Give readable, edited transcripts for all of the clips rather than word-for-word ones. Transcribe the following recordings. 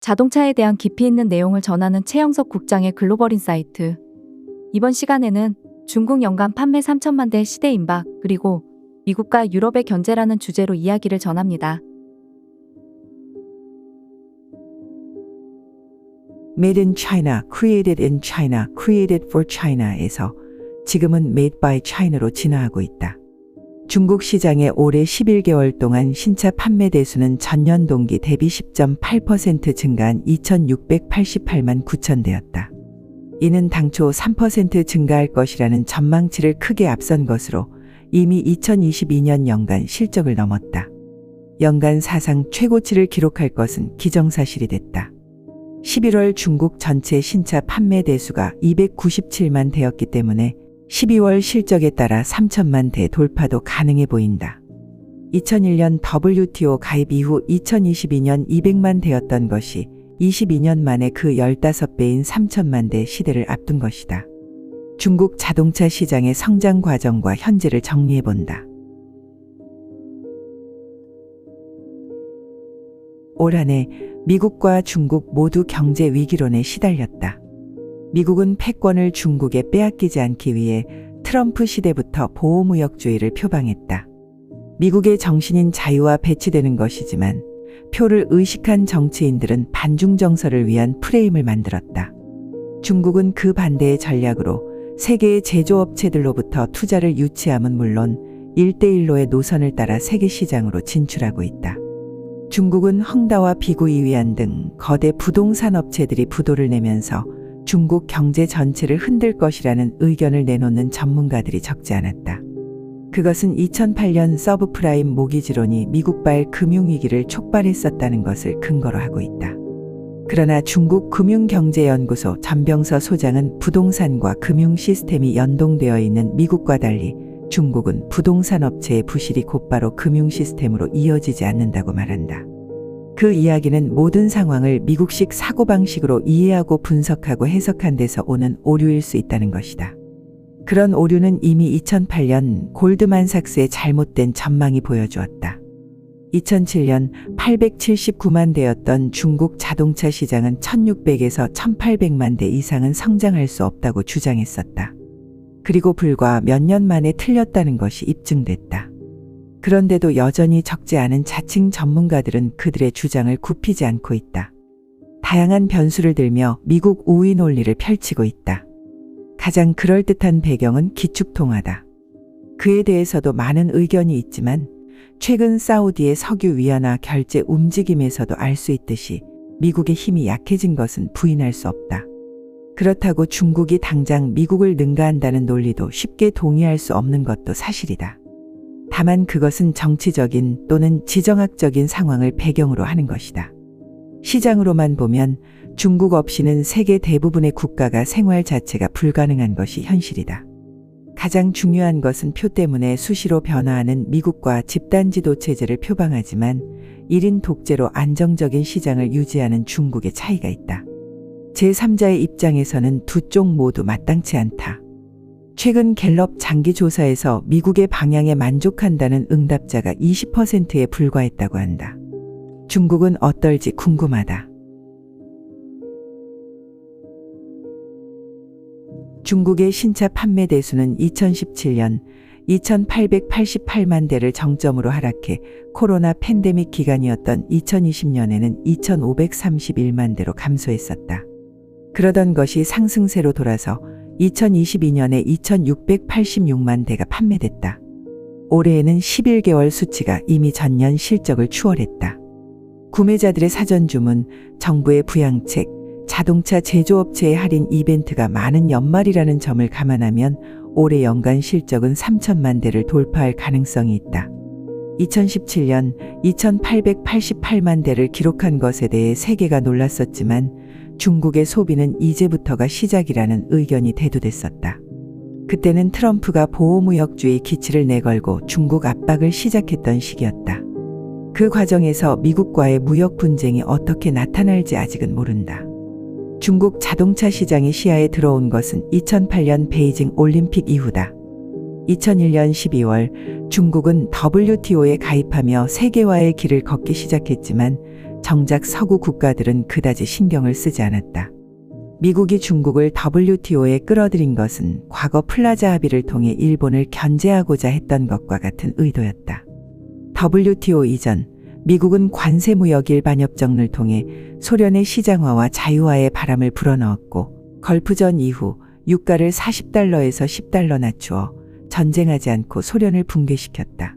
자동차에 대한 깊이 있는 내용을 전하는 최영석 국장의 글로벌 인사이트. 이번 시간에는 중국 연간 판매 3천만 대 시대 임박, 그리고 미국과 유럽의 견제라는 주제로 이야기를 전합니다. Made in China, Created in China, Created for China에서 지금은 Made by China로 진화하고 있다. 중국 시장의 올해 11개월 동안 신차 판매 대수는 전년 동기 대비 10.8% 증가한 2,688만 9천 대였다. 이는 당초 3% 증가할 것이라는 전망치를 크게 앞선 것으로 이미 2022년 연간 실적을 넘었다. 연간 사상 최고치를 기록할 것은 기정사실이 됐다. 11월 중국 전체 신차 판매 대수가 297만 대였기 때문에 12월 실적에 따라 3천만 대 돌파도 가능해 보인다. 2001년 WTO 가입 이후 2022년 200만 대였던 것이 22년 만에 그 15배인 3천만 대 시대를 앞둔 것이다. 중국 자동차 시장의 성장 과정과 현재를 정리해 본다. 올 한 해 미국과 중국 모두 경제 위기론에 시달렸다. 미국은 패권을 중국에 빼앗기지 않기 위해 트럼프 시대부터 보호무역주의를 표방했다. 미국의 정신인 자유와 배치되는 것이지만 표를 의식한 정치인들은 반중정서를 위한 프레임을 만들었다. 중국은 그 반대의 전략으로 세계의 제조업체들로부터 투자를 유치함은 물론 1대1로의 노선을 따라 세계 시장으로 진출하고 있다. 중국은 헝다와 비구 이위안 등 거대 부동산 업체들이 부도를 내면서 중국 경제 전체를 흔들 것이라는 의견을 내놓는 전문가들이 적지 않았다. 그것은 2008년 서브프라임 모기지론이 미국발 금융위기를 촉발했었다는 것을 근거로 하고 있다. 그러나 중국 금융경제연구소 전병서 소장은 부동산과 금융 시스템이 연동되어 있는 미국과 달리 중국은 부동산 업체의 부실이 곧바로 금융 시스템으로 이어지지 않는다고 말한다. 그 이야기는 모든 상황을 미국식 사고방식으로 이해하고 분석하고 해석한 데서 오는 오류일 수 있다는 것이다. 그런 오류는 이미 2008년 골드만삭스의 잘못된 전망이 보여주었다. 2007년 879만 대였던 중국 자동차 시장은 1600에서 1800만 대 이상은 성장할 수 없다고 주장했었다. 그리고 불과 몇 년 만에 틀렸다는 것이 입증됐다. 그런데도 여전히 적지 않은 자칭 전문가들은 그들의 주장을 굽히지 않고 있다. 다양한 변수를 들며 미국 우위 논리를 펼치고 있다. 가장 그럴듯한 배경은 기축통화다. 그에 대해서도 많은 의견이 있지만 최근 사우디의 석유 위안화 결제 움직임에서도 알 수 있듯이 미국의 힘이 약해진 것은 부인할 수 없다. 그렇다고 중국이 당장 미국을 능가한다는 논리도 쉽게 동의할 수 없는 것도 사실이다. 다만 그것은 정치적인 또는 지정학적인 상황을 배경으로 하는 것이다. 시장으로만 보면 중국 없이는 세계 대부분의 국가가 생활 자체가 불가능한 것이 현실이다. 가장 중요한 것은 표 때문에 수시로 변화하는 미국과 집단지도 체제를 표방하지만 1인 독재로 안정적인 시장을 유지하는 중국의 차이가 있다. 제3자의 입장에서는 두 쪽 모두 마땅치 않다. 최근 갤럽 장기조사에서 미국의 방향에 만족한다는 응답자가 20%에 불과했다고 한다. 중국은 어떨지 궁금하다. 중국의 신차 판매 대수는 2017년 2,888만 대를 정점으로 하락해 코로나 팬데믹 기간이었던 2020년에는 2,531만 대로 감소했었다. 그러던 것이 상승세로 돌아서 2022년에 2,686만 대가 판매됐다. 올해에는 11개월 수치가 이미 전년 실적을 추월했다. 구매자들의 사전 주문, 정부의 부양책, 자동차 제조업체의 할인 이벤트가 많은 연말이라는 점을 감안하면 올해 연간 실적은 3천만 대를 돌파할 가능성이 있다. 2017년 2,888만 대를 기록한 것에 대해 세계가 놀랐었지만 중국의 소비는 이제부터가 시작이라는 의견이 대두됐었다. 그때는 트럼프가 보호무역주의 기치를 내걸고 중국 압박을 시작했던 시기였다. 그 과정에서 미국과의 무역 분쟁이 어떻게 나타날지 아직은 모른다. 중국 자동차 시장이 시야에 들어온 것은 2008년 베이징 올림픽 이후다. 2001년 12월 중국은 WTO에 가입하며 세계화의 길을 걷기 시작했지만 정작 서구 국가들은 그다지 신경을 쓰지 않았다. 미국이 중국을 WTO에 끌어들인 것은 과거 플라자 합의를 통해 일본을 견제하고자 했던 것과 같은 의도였다. WTO 이전, 미국은 관세무역 일반협정을 통해 소련의 시장화와 자유화의 바람을 불어넣었고, 걸프전 이후 유가를 40달러에서 10달러 낮추어 전쟁하지 않고 소련을 붕괴시켰다.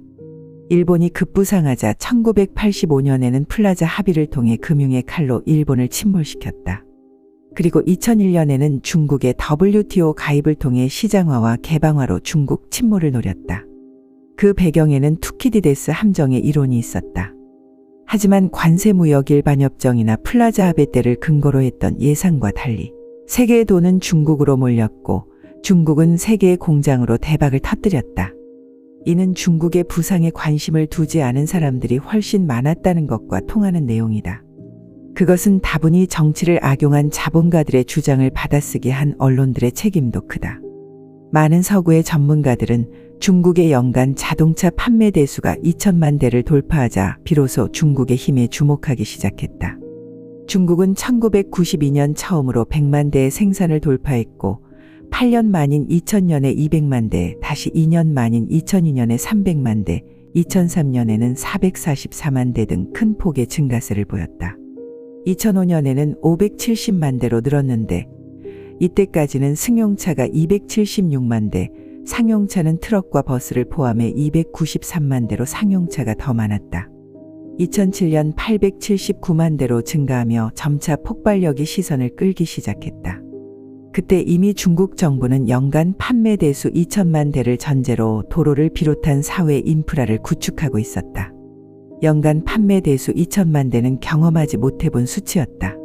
일본이 급부상하자 1985년에는 플라자 합의를 통해 금융의 칼로 일본을 침몰시켰다. 그리고 2001년에는 중국의 WTO 가입을 통해 시장화와 개방화로 중국 침몰을 노렸다. 그 배경에는 투키디데스 함정의 이론이 있었다. 하지만 관세무역 일반협정이나 플라자 합의 때를 근거로 했던 예상과 달리 세계의 돈은 중국으로 몰렸고 중국은 세계의 공장으로 대박을 터뜨렸다. 이는 중국의 부상에 관심을 두지 않은 사람들이 훨씬 많았다는 것과 통하는 내용이다. 그것은 다분히 정치를 악용한 자본가들의 주장을 받아쓰게 한 언론들의 책임도 크다. 많은 서구의 전문가들은 중국의 연간 자동차 판매 대수가 2천만 대를 돌파하자 비로소 중국의 힘에 주목하기 시작했다. 중국은 1992년 처음으로 100만 대의 생산을 돌파했고 8년 만인 2000년에 200만 대, 다시 2년 만인 2002년에 300만 대, 2003년에는 444만 대 등 큰 폭의 증가세를 보였다. 2005년에는 570만 대로 늘었는데 이때까지는 승용차가 276만 대, 상용차는 트럭과 버스를 포함해 293만 대로 상용차가 더 많았다. 2007년 879만 대로 증가하며 점차 폭발력이 시선을 끌기 시작했다. 그때 이미 중국 정부는 연간 판매 대수 2천만 대를 전제로 도로를 비롯한 사회 인프라를 구축하고 있었다. 연간 판매 대수 2천만 대는 경험하지 못해본 수치였다.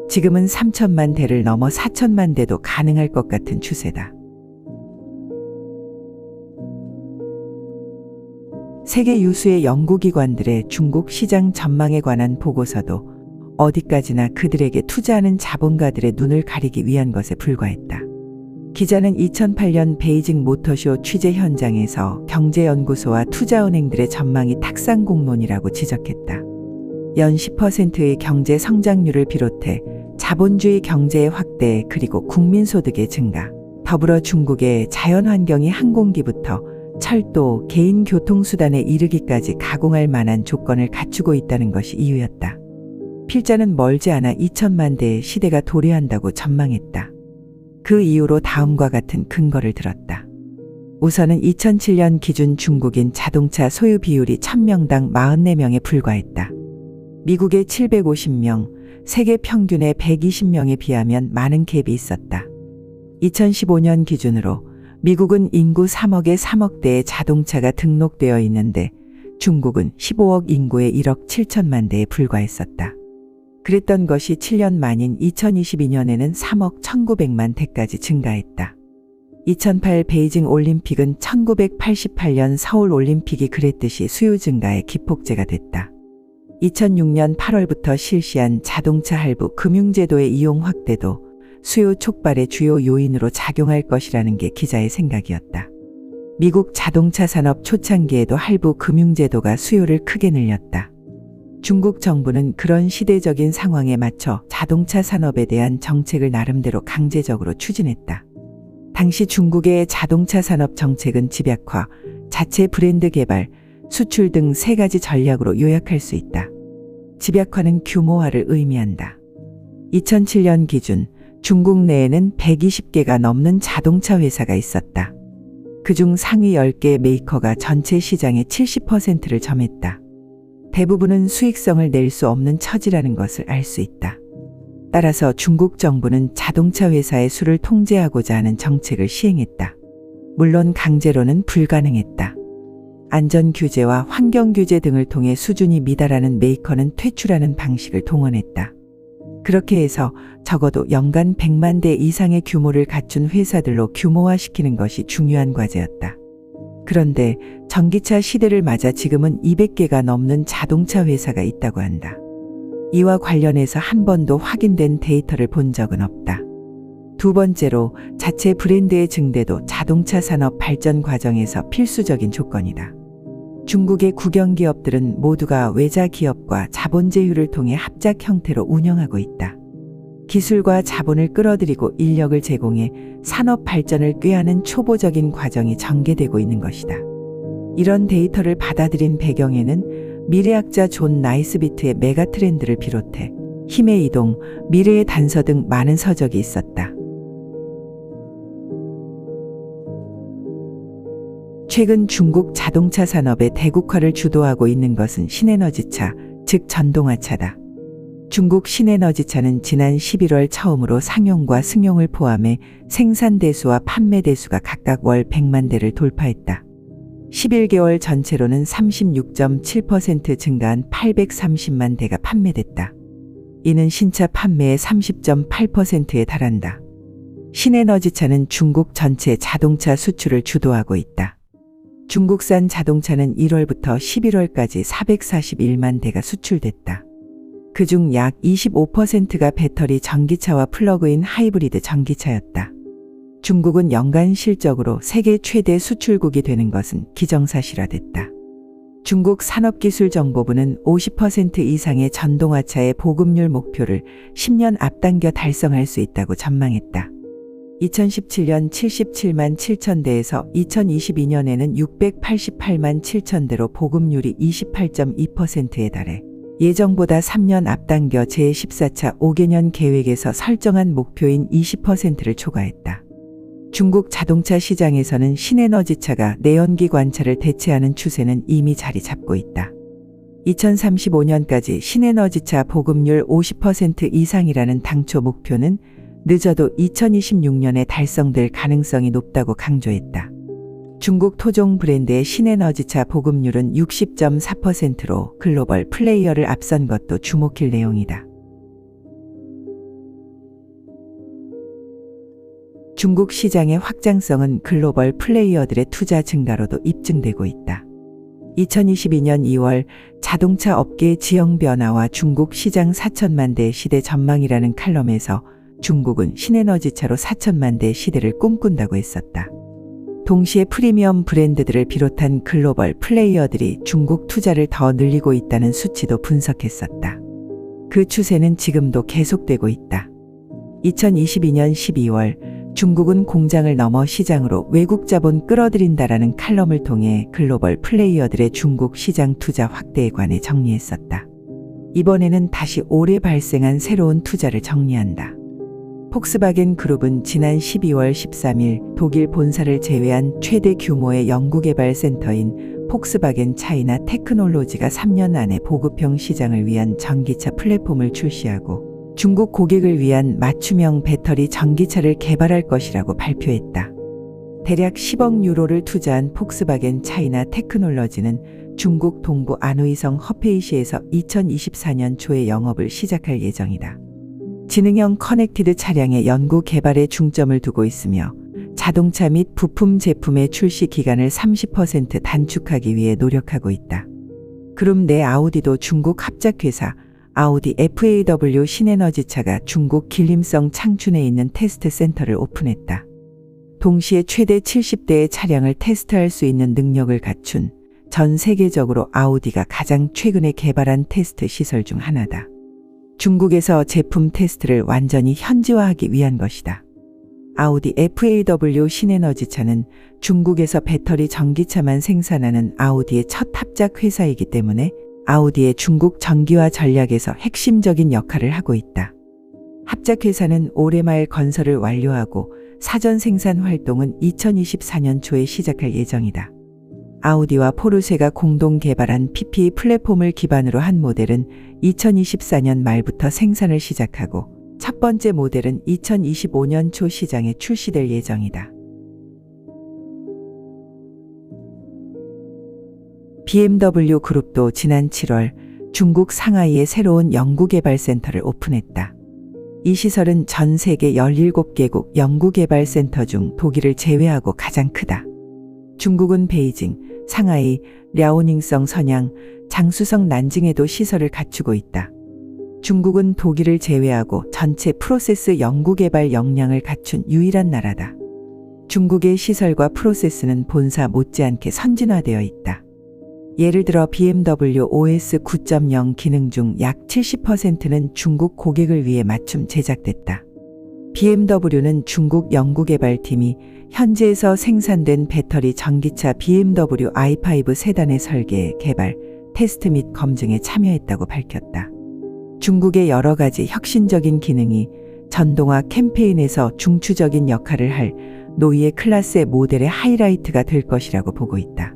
지금은 3천만 대를 넘어 4천만 대도 가능할 것 같은 추세다. 세계 유수의 연구기관들의 중국 시장 전망에 관한 보고서도 어디까지나 그들에게 투자하는 자본가들의 눈을 가리기 위한 것에 불과했다. 기자는 2008년 베이징 모터쇼 취재 현장에서 경제연구소와 투자은행들의 전망이 탁상공론이라고 지적했다. 연 10%의 경제 성장률을 비롯해 자본주의 경제의 확대 그리고 국민소득의 증가, 더불어 중국의 자연환경이 항공기부터 철도, 개인 교통수단에 이르기까지 가공할 만한 조건을 갖추고 있다는 것이 이유였다. 필자는 멀지 않아 2천만 대의 시대가 도래한다고 전망했다. 그 이후로 다음과 같은 근거를 들었다. 우선은 2007년 기준 중국인 자동차 소유 비율이 1000명당 44명에 불과했다. 미국의 750명, 세계 평균의 120명에 비하면 많은 갭이 있었다. 2015년 기준으로 미국은 인구 3억에 3억 대의 자동차가 등록되어 있는데 중국은 15억 인구의 1억 7천만 대에 불과했었다. 그랬던 것이 7년 만인 2022년에는 3억 1900만 대까지 증가했다. 2008 베이징 올림픽은 1988년 서울 올림픽이 그랬듯이 수요 증가의 기폭제가 됐다. 2006년 8월부터 실시한 자동차 할부 금융제도의 이용 확대도 수요 촉발의 주요 요인으로 작용할 것이라는 게 기자의 생각이었다. 미국 자동차 산업 초창기에도 할부 금융제도가 수요를 크게 늘렸다. 중국 정부는 그런 시대적인 상황에 맞춰 자동차 산업에 대한 정책을 나름대로 강제적으로 추진했다. 당시 중국의 자동차 산업 정책은 집약화, 자체 브랜드 개발, 수출 등 3가지 전략으로 요약할 수 있다. 집약화는 규모화를 의미한다. 2007년 기준 중국 내에는 120개가 넘는 자동차 회사가 있었다. 그중 상위 10개 메이커가 전체 시장의 70%를 점했다. 대부분은 수익성을 낼 수 없는 처지라는 것을 알 수 있다. 따라서 중국 정부는 자동차 회사의 수를 통제하고자 하는 정책을 시행했다. 물론 강제로는 불가능했다. 안전 규제와 환경 규제 등을 통해 수준이 미달하는 메이커는 퇴출하는 방식을 동원했다. 그렇게 해서 적어도 연간 100만 대 이상의 규모를 갖춘 회사들로 규모화시키는 것이 중요한 과제였다. 그런데 전기차 시대를 맞아 지금은 200개가 넘는 자동차 회사가 있다고 한다. 이와 관련해서 한 번도 확인된 데이터를 본 적은 없다. 두 번째로 자체 브랜드의 증대도 자동차 산업 발전 과정에서 필수적인 조건이다. 중국의 국영기업들은 모두가 외자 기업과 자본 제휴를 통해 합작 형태로 운영하고 있다. 기술과 자본을 끌어들이고 인력을 제공해 산업 발전을 꾀하는 초보적인 과정이 전개되고 있는 것이다. 이런 데이터를 받아들인 배경에는 미래학자 존 나이스비트의 메가 트렌드를 비롯해 힘의 이동, 미래의 단서 등 많은 서적이 있었다. 최근 중국 자동차 산업의 대국화를 주도하고 있는 것은 신에너지차, 즉 전동화차다. 중국 신에너지차는 지난 11월 처음으로 상용과 승용을 포함해 생산 대수와 판매 대수가 각각 월 100만 대를 돌파했다. 11개월 전체로는 36.7% 증가한 830만 대가 판매됐다. 이는 신차 판매의 30.8%에 달한다. 신에너지차는 중국 전체 자동차 수출을 주도하고 있다. 중국산 자동차는 1월부터 11월까지 441만 대가 수출됐다. 그중 약 25%가 배터리 전기차와 플러그인 하이브리드 전기차였다. 중국은 연간 실적으로 세계 최대 수출국이 되는 것은 기정사실화됐다. 중국 산업기술정보부는 50% 이상의 전동화차의 보급률 목표를 10년 앞당겨 달성할 수 있다고 전망했다. 2017년 77만 7천 대에서 2022년에는 688만 7천 대로 보급률이 28.2%에 달해 예정보다 3년 앞당겨 제14차 5개년 계획에서 설정한 목표인 20%를 초과했다. 중국 자동차 시장에서는 신에너지차가 내연기 관차를 대체하는 추세는 이미 자리 잡고 있다. 2035년까지 신에너지차 보급률 50% 이상이라는 당초 목표는 늦어도 2026년에 달성될 가능성이 높다고 강조했다. 중국 토종 브랜드의 신에너지차 보급률은 60.4%로 글로벌 플레이어를 앞선 것도 주목할 내용이다. 중국 시장의 확장성은 글로벌 플레이어들의 투자 증가로도 입증되고 있다. 2022년 2월 자동차 업계의 지형 변화와 중국 시장 4천만 대 시대 전망이라는 칼럼에서 중국은 신에너지차로 4천만 대 시대를 꿈꾼다고 했었다. 동시에 프리미엄 브랜드들을 비롯한 글로벌 플레이어들이 중국 투자를 더 늘리고 있다는 수치도 분석했었다. 그 추세는 지금도 계속되고 있다. 2022년 12월 중국은 공장을 넘어 시장으로 외국 자본 끌어들인다라는 칼럼을 통해 글로벌 플레이어들의 중국 시장 투자 확대에 관해 정리했었다. 이번에는 다시 올해 발생한 새로운 투자를 정리한다. 폭스바겐 그룹은 지난 12월 13일 독일 본사를 제외한 최대 규모의 연구개발 센터인 폭스바겐 차이나 테크놀로지가 3년 안에 보급형 시장을 위한 전기차 플랫폼을 출시하고 중국 고객을 위한 맞춤형 배터리 전기차를 개발할 것이라고 발표했다. 대략 10억 유로를 투자한 폭스바겐 차이나 테크놀로지는 중국 동부 안후이성 허페이시에서 2024년 초에 영업을 시작할 예정이다. 지능형 커넥티드 차량의 연구 개발에 중점을 두고 있으며 자동차 및 부품 제품의 출시 기간을 30% 단축하기 위해 노력하고 있다. 그룹 내 아우디도 중국 합작회사 아우디 FAW 신에너지차가 중국 길림성 창춘에 있는 테스트 센터를 오픈했다. 동시에 최대 70대의 차량을 테스트할 수 있는 능력을 갖춘 전 세계적으로 아우디가 가장 최근에 개발한 테스트 시설 중 하나다. 중국에서 제품 테스트를 완전히 현지화하기 위한 것이다. 아우디 FAW 신에너지차는 중국에서 배터리 전기차만 생산하는 아우디의 첫 합작 회사이기 때문에 아우디의 중국 전기화 전략에서 핵심적인 역할을 하고 있다. 합작 회사는 올해 말 건설을 완료하고 사전 생산 활동은 2024년 초에 시작할 예정이다. 아우디와 포르쉐가 공동 개발한 PPE 플랫폼을 기반으로 한 모델은 2024년 말부터 생산을 시작하고 첫 번째 모델은 2025년 초 시장에 출시될 예정이다. BMW 그룹도 지난 7월 중국 상하이에 새로운 연구개발센터를 오픈했다. 이 시설은 전 세계 17개국 연구개발센터 중 독일을 제외하고 가장 크다. 중국은 베이징, 상하이, 랴오닝성 선양, 장수성 난징에도 시설을 갖추고 있다. 중국은 독일을 제외하고 전체 프로세스 연구개발 역량을 갖춘 유일한 나라다. 중국의 시설과 프로세스는 본사 못지않게 선진화되어 있다. 예를 들어 BMW OS 9.0 기능 중 약 70%는 중국 고객을 위해 맞춤 제작됐다. BMW는 중국 연구개발팀이 현지에서 생산된 배터리 전기차 BMW i5 세단의 설계, 개발, 테스트 및 검증에 참여했다고 밝혔다. 중국의 여러 가지 혁신적인 기능이 전동화 캠페인에서 중추적인 역할을 할 노이의 클래스의 모델의 하이라이트가 될 것이라고 보고 있다.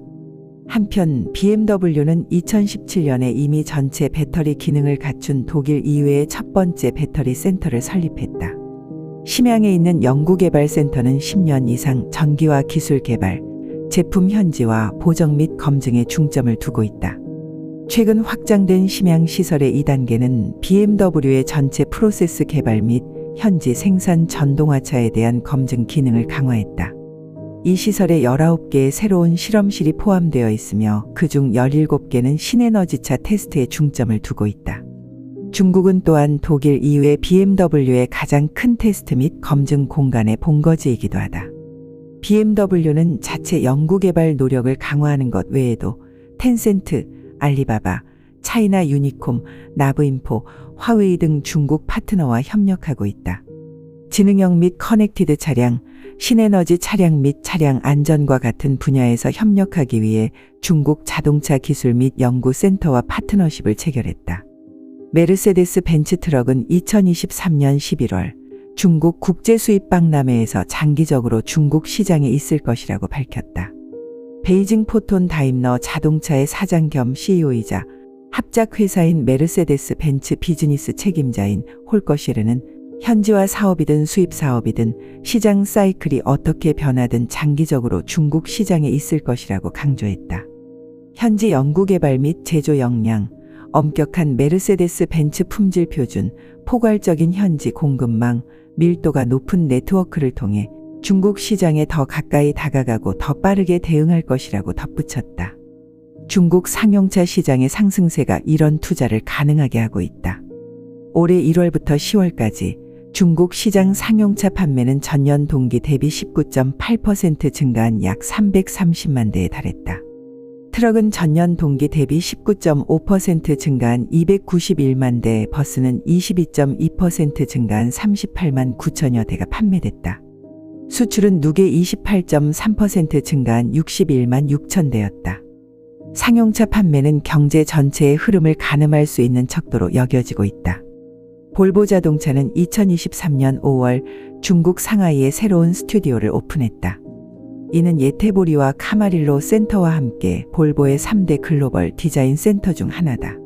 한편 BMW는 2017년에 이미 전체 배터리 기능을 갖춘 독일 이외의 첫 번째 배터리 센터를 설립했다. 심양에 있는 연구개발센터는 10년 이상 전기화 기술 개발, 제품 현지화, 보정 및 검증에 중점을 두고 있다. 최근 확장된 심양 시설의 2단계는 BMW의 전체 프로세스 개발 및 현지 생산 전동화차에 대한 검증 기능을 강화했다. 이 시설에 19개의 새로운 실험실이 포함되어 있으며 그중 17개는 신에너지차 테스트에 중점을 두고 있다. 중국은 또한 독일 이외 BMW의 가장 큰 테스트 및 검증 공간의 본거지이기도 하다. BMW는 자체 연구개발 노력을 강화하는 것 외에도 텐센트, 알리바바, 차이나 유니콤, 나브인포, 화웨이 등 중국 파트너와 협력하고 있다. 지능형 및 커넥티드 차량, 신에너지 차량 및 차량 안전과 같은 분야에서 협력하기 위해 중국 자동차 기술 및 연구센터와 파트너십을 체결했다. 메르세데스 벤츠 트럭은 2023년 11월 중국 국제 수입 박람회에서 장기적으로 중국 시장에 있을 것이라고 밝혔다. 베이징 포톤 다임러 자동차의 사장 겸 CEO이자 합작회사인 메르세데스 벤츠 비즈니스 책임자인 홀커시르는 현지화 사업이든 수입 사업이든 시장 사이클이 어떻게 변하든 장기적으로 중국 시장에 있을 것이라고 강조했다. 현지 연구개발 및 제조 역량, 엄격한 메르세데스 벤츠 품질 표준, 포괄적인 현지 공급망, 밀도가 높은 네트워크를 통해 중국 시장에 더 가까이 다가가고 더 빠르게 대응할 것이라고 덧붙였다. 중국 상용차 시장의 상승세가 이런 투자를 가능하게 하고 있다. 올해 1월부터 10월까지 중국 시장 상용차 판매는 전년 동기 대비 19.8% 증가한 약 330만 대에 달했다. 트럭은 전년 동기 대비 19.5% 증가한 291만 대, 버스는 22.2% 증가한 38만 9천여 대가 판매됐다. 수출은 누계 28.3% 증가한 61만 6천 대였다. 상용차 판매는 경제 전체의 흐름을 가늠할 수 있는 척도로 여겨지고 있다. 볼보 자동차는 2023년 5월 중국 상하이에 새로운 스튜디오를 오픈했다. 이는 예테보리와 카마릴로 센터와 함께 볼보의 3대 글로벌 디자인 센터 중 하나다.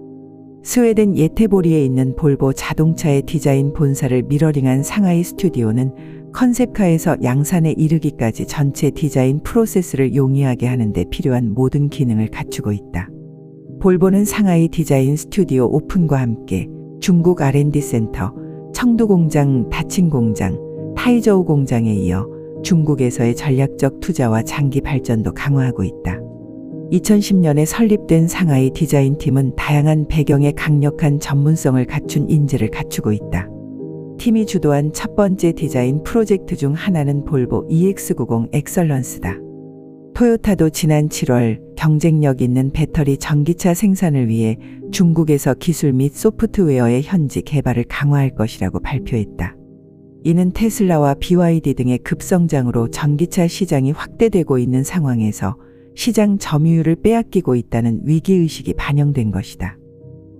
스웨덴 예테보리에 있는 볼보 자동차의 디자인 본사를 미러링한 상하이 스튜디오는 컨셉카에서 양산에 이르기까지 전체 디자인 프로세스를 용이하게 하는 데 필요한 모든 기능을 갖추고 있다. 볼보는 상하이 디자인 스튜디오 오픈과 함께 중국 R&D 센터, 청두 공장, 다칭 공장, 타이저우 공장에 이어 중국에서의 전략적 투자와 장기 발전도 강화하고 있다. 2010년에 설립된 상하이 디자인팀은 다양한 배경에 강력한 전문성을 갖춘 인재를 갖추고 있다. 팀이 주도한 첫 번째 디자인 프로젝트 중 하나는 볼보 EX90 엑설런스다. 토요타도 지난 7월 경쟁력 있는 배터리 전기차 생산을 위해 중국에서 기술 및 소프트웨어의 현지 개발을 강화할 것이라고 발표했다. 이는 테슬라와 BYD 등의 급성장으로 전기차 시장이 확대되고 있는 상황에서 시장 점유율을 빼앗기고 있다는 위기의식이 반영된 것이다.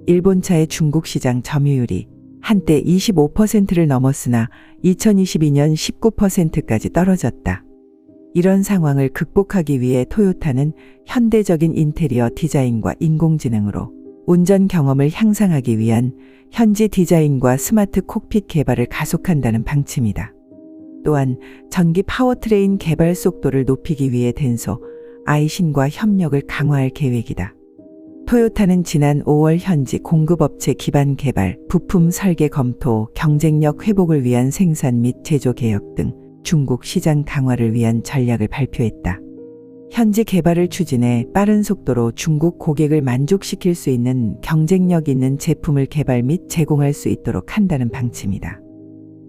일본차의 중국 시장 점유율이 한때 25%를 넘었으나 2022년 19%까지 떨어졌다. 이런 상황을 극복하기 위해 토요타는 현대적인 인테리어 디자인과 인공지능으로 운전 경험을 향상하기 위한 현지 디자인과 스마트 콕핏 개발을 가속한다는 방침이다. 또한 전기 파워트레인 개발 속도를 높이기 위해 덴소, 아이신과 협력을 강화할 계획이다. 토요타는 지난 5월 현지 공급업체 기반 개발, 부품 설계 검토, 경쟁력 회복을 위한 생산 및 제조 개혁 등 중국 시장 강화를 위한 전략을 발표했다. 현지 개발을 추진해 빠른 속도로 중국 고객을 만족시킬 수 있는 경쟁력 있는 제품을 개발 및 제공할 수 있도록 한다는 방침이다.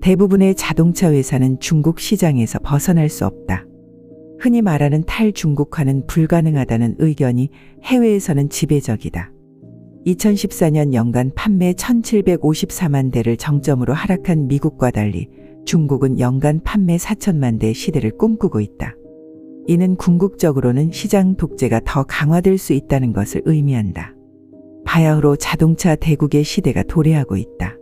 대부분의 자동차 회사는 중국 시장에서 벗어날 수 없다. 흔히 말하는 탈중국화는 불가능하다는 의견이 해외에서는 지배적이다. 2014년 연간 판매 1754만 대를 정점으로 하락한 미국과 달리 중국은 연간 판매 4천만 대 시대를 꿈꾸고 있다. 이는 궁극적으로는 시장 독재가 더 강화될 수 있다는 것을 의미한다. 바야흐로 자동차 대국의 시대가 도래하고 있다.